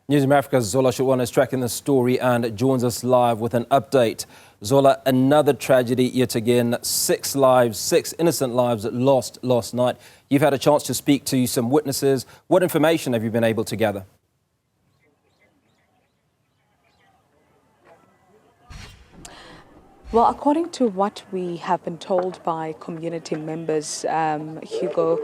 Newzroom Afrika's Zola Sholwana is tracking the story and joins us live with an update. Zola, another tragedy yet again. 6 lives, 6 innocent lives lost last night. You've had a chance to speak to some witnesses. What information have you been able to gather? Well, according to what we have been told by community members, Hugo,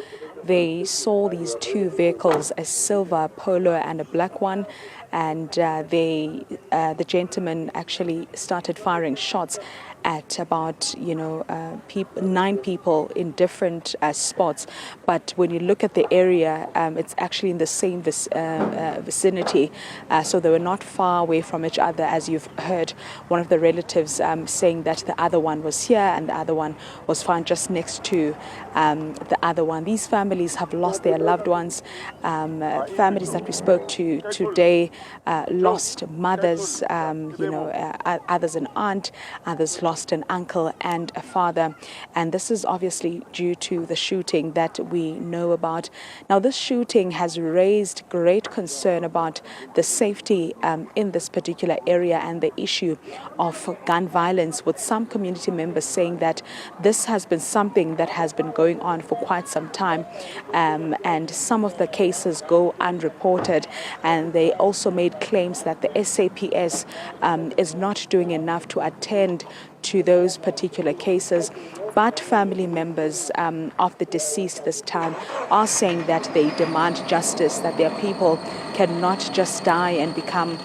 they saw these 2 vehicles, a silver Polo and a black one, and the gentleman actually started firing shots at about 9 people in different spots. But when you look at the area, it's actually in the same vicinity, so they were not far away from each other, as you've heard one of the relatives saying that the other one was here and the other one was found just next to the other one. These families have lost their loved ones. Families that we spoke to today lost mothers, others an aunt, others lost an uncle and a father. And this is obviously due to the shooting that we know about. Now, this shooting has raised great concern about the safety in this particular area and the issue of gun violence, with some community members saying that this has been something that has been going on for quite some time, and some of the cases go unreported. And they also made claims that the SAPS is not doing enough to attend to those particular cases. But family members of the deceased this time are saying that they demand justice, that their people cannot just die and become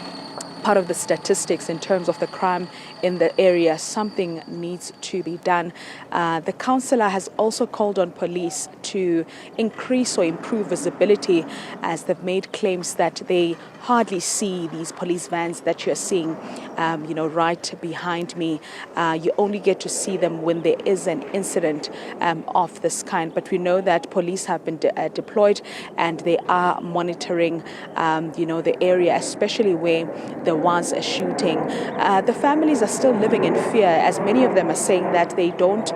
part of the statistics in terms of the crime in the area. Something needs to be done. The councillor has also called on police to increase or improve visibility, as they've made claims that they hardly see these police vans that you're seeing, right behind me. You only get to see them when there is an incident of this kind. But we know that police have been deployed and they are monitoring, the area, especially where there was a shooting. The families are still living in fear, as many of them are saying that they don't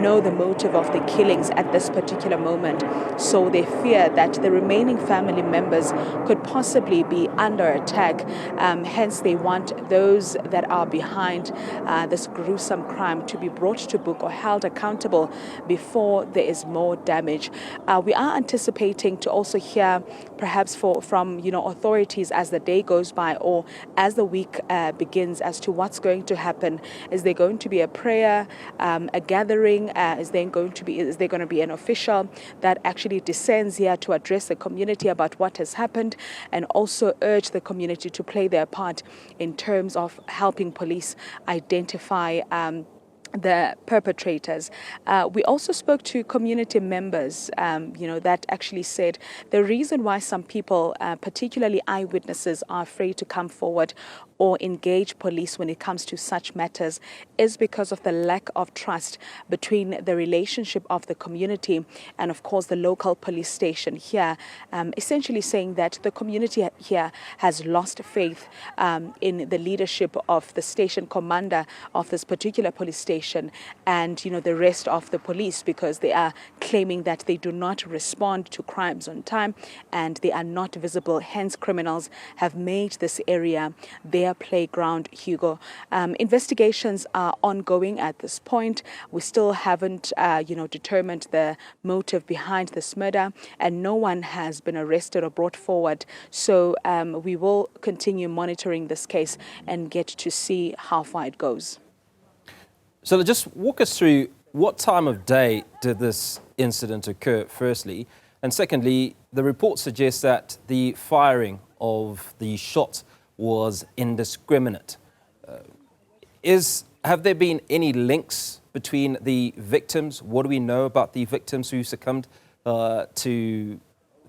know the motive of the killings at this particular moment. So they fear that the remaining family members could possibly be under attack. Hence, they want those that are behind this gruesome crime to be brought to book or held accountable before there is more damage. We are anticipating to also hear perhaps from authorities as the day goes by or as the week begins, as to what's going to happen. Is there going to be a prayer, a gathering? Is there going to be an official that actually descends here to address the community about what has happened, and also urge the community to play their part in terms of helping police identify the perpetrators? We also spoke to community members, that actually said the reason why some people, particularly eyewitnesses, are afraid to come forward or engage police when it comes to such matters is because of the lack of trust between the relationship of the community and, of course, the local police station here, essentially saying that the community here has lost faith in the leadership of the station commander of this particular police station and, the rest of the police, because they are claiming that they do not respond to crimes on time and they are not visible. Hence, criminals have made this area their playground, Hugo. Investigations are ongoing at this point. We still haven't, determined the motive behind this murder, and no one has been arrested or brought forward. So we will continue monitoring this case and get to see how far it goes. So just walk us through, what time of day did this incident occur, firstly? And secondly, the report suggests that the firing of the shot was indiscriminate. Have there been any links between the victims? What do we know about the victims who succumbed to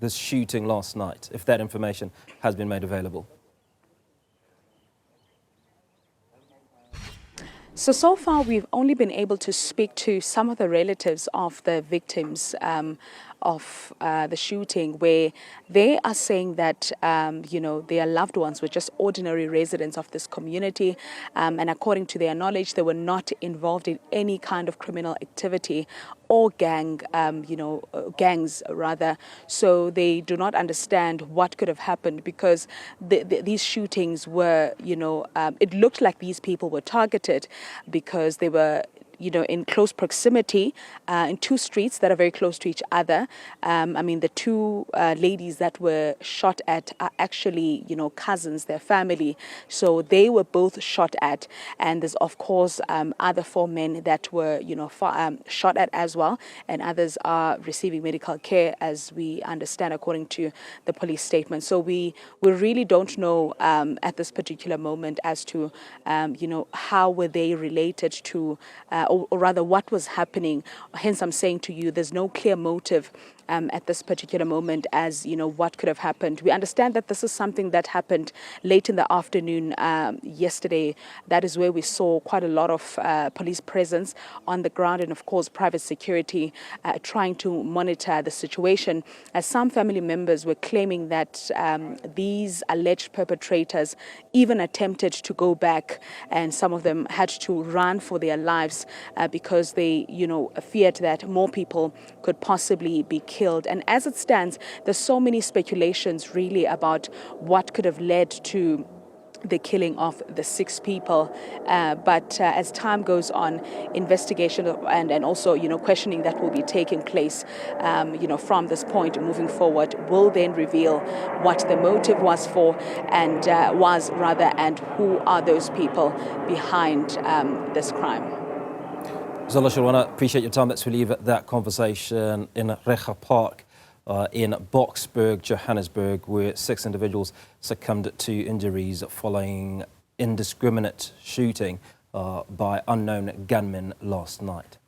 this shooting last night, if that information has been made available? So far, we've only been able to speak to some of the relatives of the victims of the shooting, where they are saying that, their loved ones were just ordinary residents of this community. And according to their knowledge, they were not involved in any kind of criminal activity or gangs rather. So they do not understand what could have happened, because these shootings were, it looked like these people were targeted because they were in close proximity in two streets that are very close to each other. The two ladies that were shot at are actually, cousins, their family. So they were both shot at. And there's, of course, other 4 men that were, shot at as well. And others are receiving medical care, as we understand, according to the police statement. So we really don't know at this particular moment as to, how were they related to or rather what was happening. Hence, I'm saying to you, there's no clear motive at this particular moment as, what could have happened. We understand that this is something that happened late in the afternoon yesterday. That is where we saw quite a lot of police presence on the ground and, of course, private security trying to monitor the situation, as some family members were claiming that these alleged perpetrators even attempted to go back, and some of them had to run for their lives because they, feared that more people could possibly be killed. And as it stands, there's so many speculations really about what could have led to the killing of the 6 people. But as time goes on, investigation and also, questioning that will be taking place, from this point moving forward, will then reveal what the motive was for and who are those people behind this crime. Zola Sholwana, appreciate your time. Let's leave that conversation in Reiger Park in Boksburg, Johannesburg, where 6 individuals succumbed to injuries following indiscriminate shooting by unknown gunmen last night.